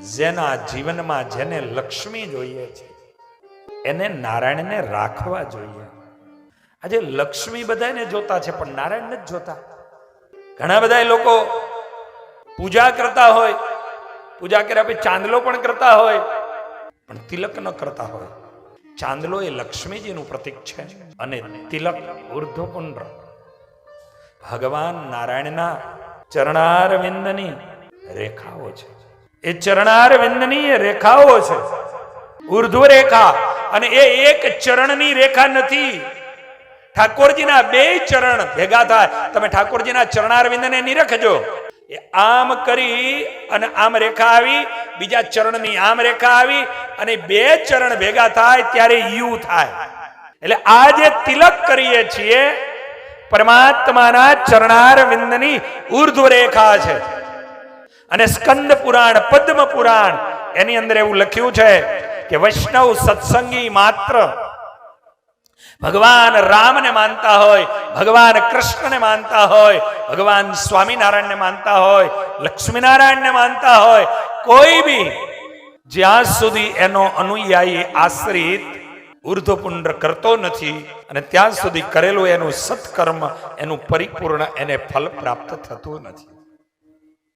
જેના જીવનમાં જેને લક્ષ્મી જોઈએ છે એને નારાયણને રાખવા જોઈએ. આજે લક્ષ્મી બધાને જોતા છે પણ નારાયણ નથી જોતા. ઘણા બધા લોકો પૂજા કરતા હોય, પૂજા કર્યા પછી ચાંદલો પણ કરતા હોય પણ તિલક ન કરતા હોય. ચાંદલો એ લક્ષ્મીજીનું પ્રતીક છે અને તિલક ઉર્ધ્વપુંડ્ર ભગવાન નારાયણના ચરણારવિંદની રેખાઓ છે. એ ચરણારવિંદની રેખાઓ છે ઉર્ધ્વ રેખા. અને એ એક ચરણની રેખા નથી, ઠાકોરજીના બે ચરણ ભેગા થાય. તમે ઠાકોરજીના ચરણારવિંદને નિરખજો. એ આમ કરી અને આમ રેખા આવી, બીજા ચરણની આમ રેખા આવી અને બે ચરણ ભેગા થાય ત્યારે યુ થાય. એટલે આ જે તિલક કરીએ છીએ પરમાત્માના ચરણારવિંદની ઉર્ધ્વ રેખા છે. અને સ્કંદ પુરાણ, પદ્મ પુરાણ એની અંદર એવું લખ્યું છે કે વૈષ્ણવ સત્સંગી માત્ર ભગવાન રામને માનતા હોય, ભગવાન કૃષ્ણને માનતા હોય, ભગવાન સ્વામિનારાયણને માનતા હોય, લક્ષ્મીનારાયણને માનતા હોય, કોઈ બી જ્યાં સુધી એનો અનુયાયી આશ્રિત ઉર્ધ્વપુંડ્ર કરતો નથી અને ત્યાં સુધી કરેલું એનું સત્કર્મ એનું પરિપૂર્ણ એને ફલ પ્રાપ્ત થતું નથી.